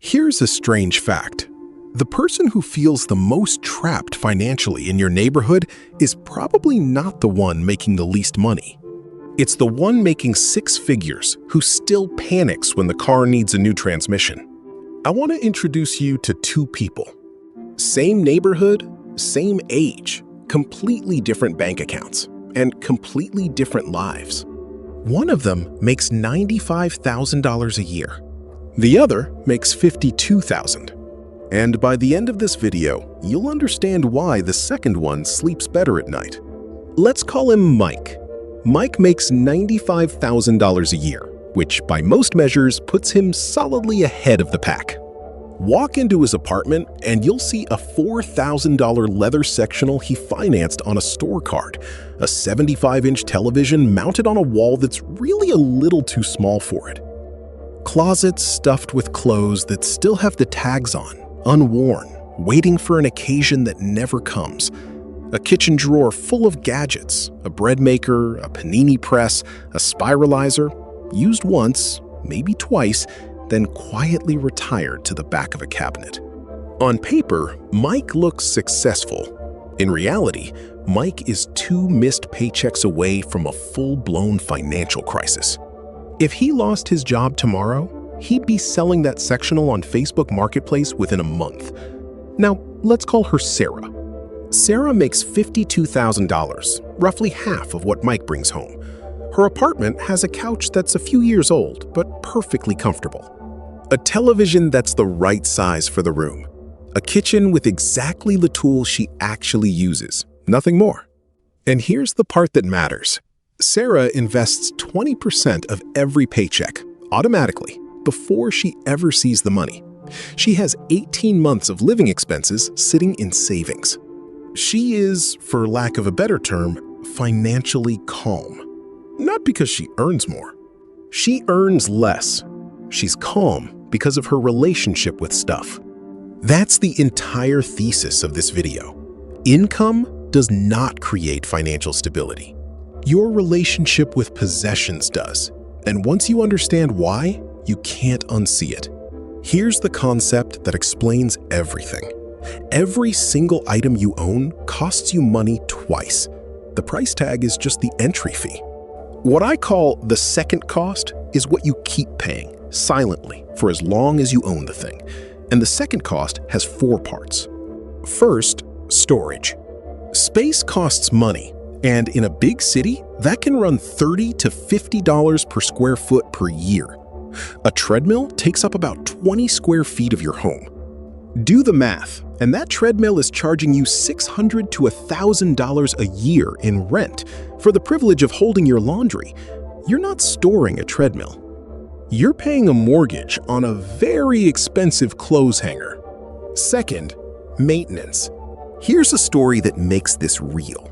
Here's a strange fact. The person who feels the most trapped financially in your neighborhood is probably not the one making the least money. It's the one making six figures who still panics when the car needs a new transmission. I want to introduce you to two people. Same neighborhood, same age, completely different bank accounts, and completely different lives. One of them makes $95,000 a year. The other makes $52,000. And by the end of this video, you'll understand why the second one sleeps better at night. Let's call him Mike. Mike makes $95,000 a year, which by most measures puts him solidly ahead of the pack. Walk into his apartment and you'll see a $4,000 leather sectional he financed on a store card, a 75-inch television mounted on a wall that's really a little too small for it. Closets stuffed with clothes that still have the tags on, unworn, waiting for an occasion that never comes. A kitchen drawer full of gadgets, a bread maker, a panini press, a spiralizer, used once, maybe twice, then quietly retired to the back of a cabinet. On paper, Mike looks successful. In reality, Mike is 2 missed paychecks away from a full-blown financial crisis. If he lost his job tomorrow, he'd be selling that sectional on Facebook Marketplace within a month. Now, let's call her Sarah. Sarah makes $52,000, roughly half of what Mike brings home. Her apartment has a couch that's a few years old, but perfectly comfortable. A television that's the right size for the room. A kitchen with exactly the tools she actually uses, nothing more. And here's the part that matters. Sarah invests 20% of every paycheck, automatically, before she ever sees the money. She has 18 months of living expenses sitting in savings. She is, for lack of a better term, financially calm. Not because she earns more. She earns less. She's calm because of her relationship with stuff. That's the entire thesis of this video. Income does not create financial stability. Your relationship with possessions does, and once you understand why, you can't unsee it. Here's the concept that explains everything. Every single item you own costs you money twice. The price tag is just the entry fee. What I call the second cost is what you keep paying, silently, for as long as you own the thing. And the second cost has 4 parts. First, storage. Space costs money. And in a big city, that can run $30 to $50 per square foot per year. A treadmill takes up about 20 square feet of your home. Do the math, and that treadmill is charging you $600 to $1,000 a year in rent for the privilege of holding your laundry. You're not storing a treadmill. You're paying a mortgage on a very expensive clothes hanger. Second, maintenance. Here's a story that makes this real.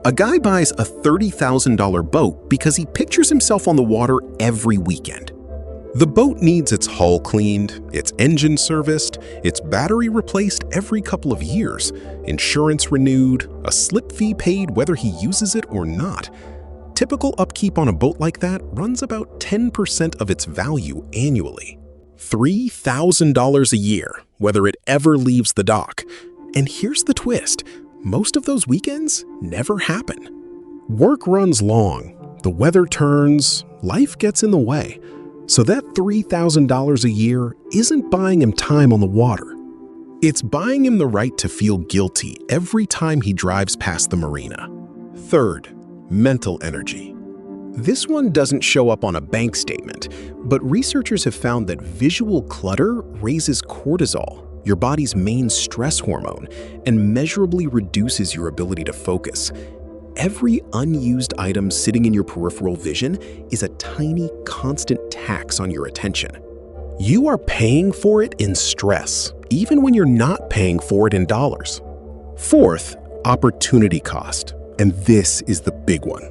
A guy buys a $30,000 boat because he pictures himself on the water every weekend. The boat needs its hull cleaned, its engine serviced, its battery replaced every couple of years, insurance renewed, a slip fee paid whether he uses it or not. Typical upkeep on a boat like that runs about 10% of its value annually. $3,000 a year, whether it ever leaves the dock. And here's the twist. Most of those weekends never happen. Work runs long, the weather turns, life gets in the way. So that $3,000 a year isn't buying him time on the water. It's buying him the right to feel guilty every time he drives past the marina. Third, mental energy. This one doesn't show up on a bank statement, but researchers have found that visual clutter raises cortisol, your body's main stress hormone, and measurably reduces your ability to focus. Every unused item sitting in your peripheral vision is a tiny, constant tax on your attention. You are paying for it in stress, even when you're not paying for it in dollars. Fourth, opportunity cost. And this is the big one.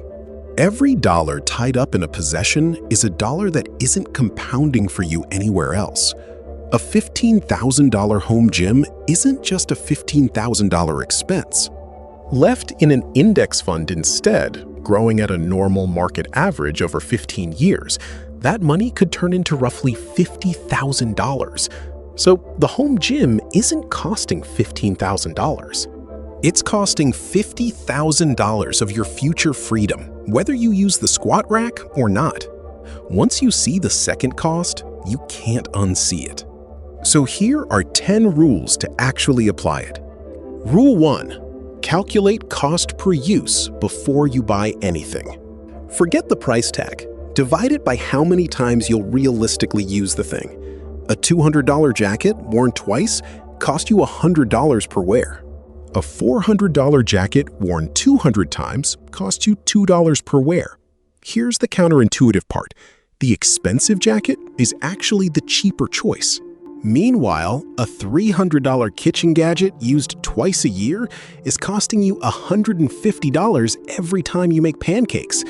Every dollar tied up in a possession is a dollar that isn't compounding for you anywhere else. A $15,000 home gym isn't just a $15,000 expense. Left in an index fund instead, growing at a normal market average over 15 years, that money could turn into roughly $50,000. So the home gym isn't costing $15,000. It's costing $50,000 of your future freedom, whether you use the squat rack or not. Once you see the second cost, you can't unsee it. So here are 10 rules to actually apply it. Rule 1. Calculate cost per use before you buy anything. Forget the price tag. Divide it by how many times you'll realistically use the thing. A $200 jacket worn twice cost you $100 per wear. A $400 jacket worn 200 times costs you $2 per wear. Here's the counterintuitive part. The expensive jacket is actually the cheaper choice. Meanwhile, a $300 kitchen gadget used twice a year is costing you $150 every time you make pancakes.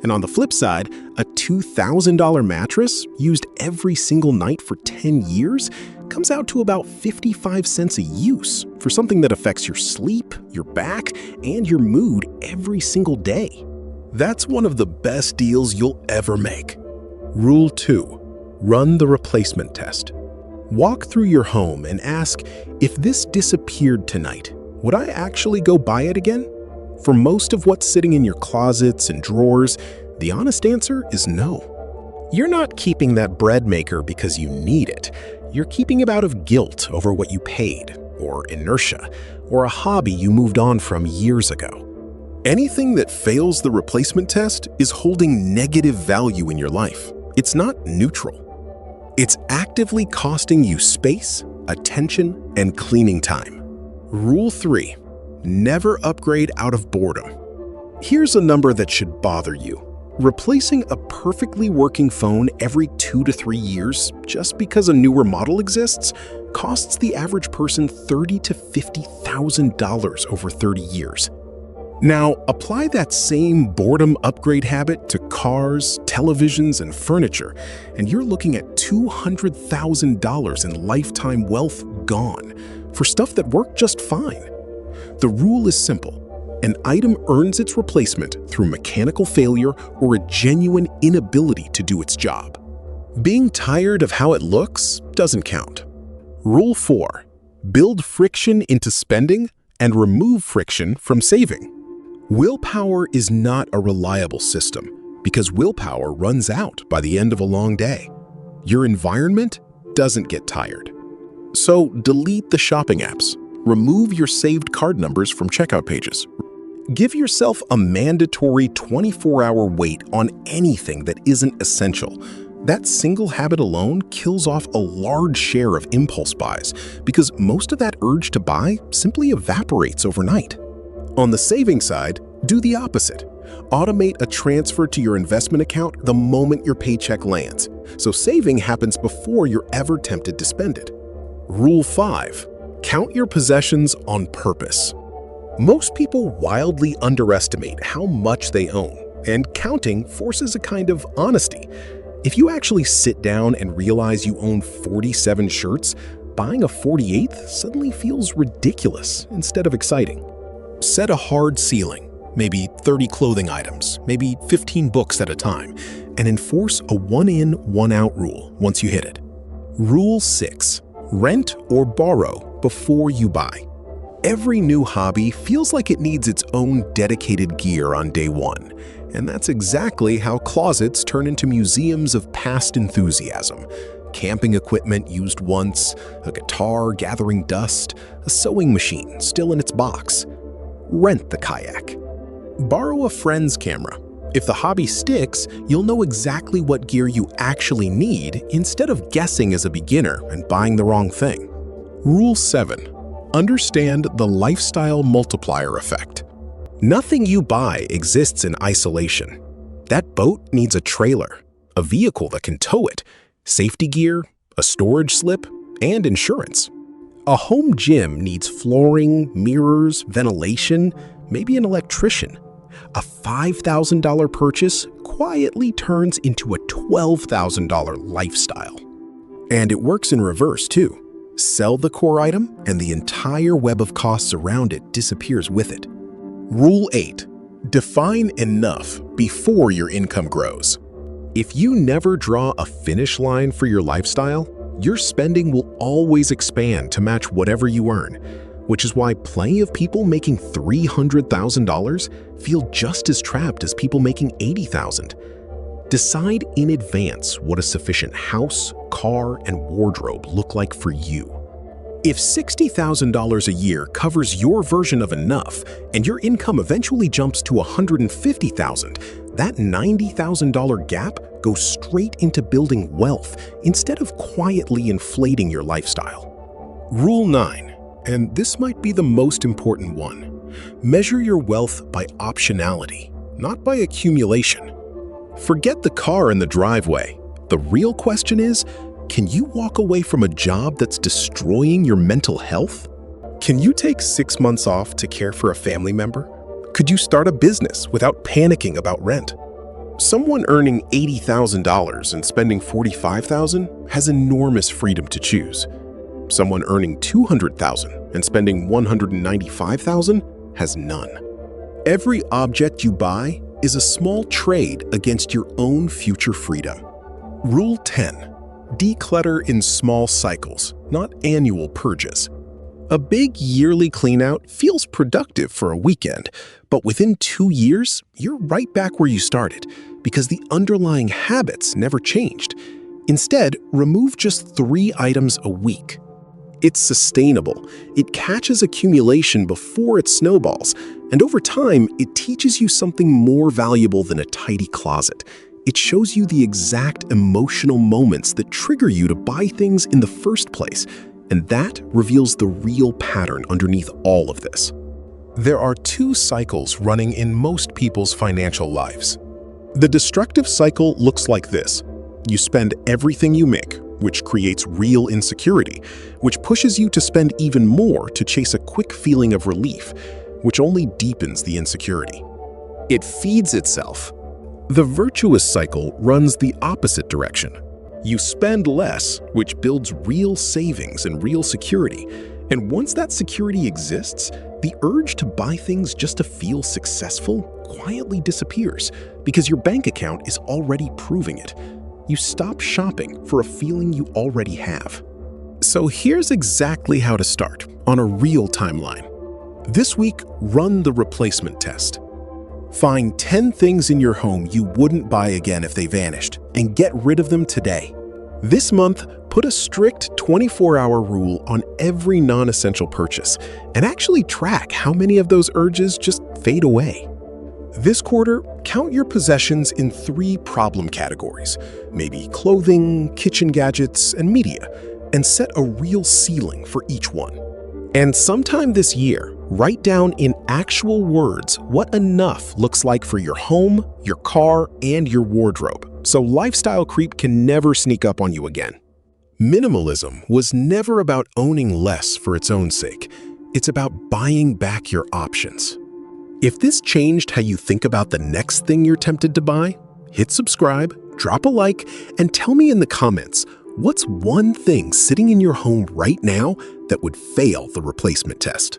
And on the flip side, a $2,000 mattress used every single night for 10 years comes out to about 55 cents a use for something that affects your sleep, your back, and your mood every single day. That's one of the best deals you'll ever make. Rule 2. Run the replacement test. Walk through your home and ask, if this disappeared tonight, would I actually go buy it again? For most of what's sitting in your closets and drawers, the honest answer is no. You're not keeping that bread maker because you need it. You're keeping it out of guilt over what you paid, or inertia, or a hobby you moved on from years ago. Anything that fails the replacement test is holding negative value in your life. It's not neutral. It's actively costing you space, attention, and cleaning time. Rule 3. Never upgrade out of boredom. Here's a number that should bother you. Replacing a perfectly working phone every 2 to 3 years just because a newer model exists costs the average person $30,000 to $50,000 over 30 years. Now, apply that same boredom upgrade habit to cars, televisions, and furniture, and you're looking at $200,000 in lifetime wealth gone for stuff that worked just fine. The rule is simple. An item earns its replacement through mechanical failure or a genuine inability to do its job. Being tired of how it looks doesn't count. Rule 4. Build friction into spending and remove friction from saving. Willpower is not a reliable system because willpower runs out by the end of a long day. Your environment doesn't get tired. So delete the shopping apps. Remove your saved card numbers from checkout pages. Give yourself a mandatory 24-hour wait on anything that isn't essential. That single habit alone kills off a large share of impulse buys because most of that urge to buy simply evaporates overnight. On the saving side, do the opposite. Automate a transfer to your investment account the moment your paycheck lands, so saving happens before you're ever tempted to spend it. Rule 5. Count your possessions on purpose. Most people wildly underestimate how much they own, and counting forces a kind of honesty. If you actually sit down and realize you own 47 shirts, buying a 48th suddenly feels ridiculous instead of exciting. Set a hard ceiling, maybe 30 clothing items, maybe 15 books at a time, and enforce a one-in, one-out rule once you hit it. Rule 6. Rent or borrow before you buy. Every new hobby feels like it needs its own dedicated gear on day one, and that's exactly how closets turn into museums of past enthusiasm. Camping equipment used once, a guitar gathering dust, a sewing machine still in its box. Rent the kayak. Borrow a friend's camera. If the hobby sticks, you'll know exactly what gear you actually need instead of guessing as a beginner and buying the wrong thing. Rule 7. Understand the lifestyle multiplier effect. Nothing you buy exists in isolation. That boat needs a trailer, a vehicle that can tow it, safety gear, a storage slip, and insurance. A home gym needs flooring, mirrors, ventilation, maybe an electrician. A $5,000 purchase quietly turns into a $12,000 lifestyle. And it works in reverse too. Sell the core item and the entire web of costs around it disappears with it. Rule 8. Define enough before your income grows. If you never draw a finish line for your lifestyle, Your spending will always expand to match whatever you earn, which is why plenty of people making $300,000 feel just as trapped as people making $80,000. Decide in advance what a sufficient house, car, and wardrobe look like for you. If $60,000 a year covers your version of enough and your income eventually jumps to $150,000, that $90,000 gap goes straight into building wealth instead of quietly inflating your lifestyle. Rule 9, and this might be the most important one. Measure your wealth by optionality, not by accumulation. Forget the car in the driveway. The real question is, can you walk away from a job that's destroying your mental health? Can you take 6 months off to care for a family member? Could you start a business without panicking about rent? Someone earning $80,000 and spending $45,000 has enormous freedom to choose. Someone earning $200,000 and spending $195,000 has none. Every object you buy is a small trade against your own future freedom. Rule 10. Declutter in small cycles, not annual purges. A big yearly cleanout feels productive for a weekend, but within 2 years, you're right back where you started because the underlying habits never changed. Instead, remove just 3 items a week. It's sustainable. It catches accumulation before it snowballs, and over time, it teaches you something more valuable than a tidy closet. It shows you the exact emotional moments that trigger you to buy things in the first place, and that reveals the real pattern underneath all of this. There are 2 cycles running in most people's financial lives. The destructive cycle looks like this. You spend everything you make, which creates real insecurity, which pushes you to spend even more to chase a quick feeling of relief, which only deepens the insecurity. It feeds itself. The virtuous cycle runs the opposite direction. You spend less, which builds real savings and real security. And once that security exists, the urge to buy things just to feel successful quietly disappears because your bank account is already proving it. You stop shopping for a feeling you already have. So here's exactly how to start on a real timeline. This week, run the replacement test. Find 10 things in your home you wouldn't buy again if they vanished, and get rid of them today. This month, put a strict 24-hour rule on every non-essential purchase, and actually track how many of those urges just fade away. This quarter, count your possessions in 3 problem categories, maybe clothing, kitchen gadgets, and media, and set a real ceiling for each one. And sometime this year, write down in actual words what enough looks like for your home, your car, and your wardrobe, so lifestyle creep can never sneak up on you again. Minimalism was never about owning less for its own sake. It's about buying back your options. If this changed how you think about the next thing you're tempted to buy, hit subscribe, drop a like, and tell me in the comments, what's one thing sitting in your home right now that would fail the replacement test?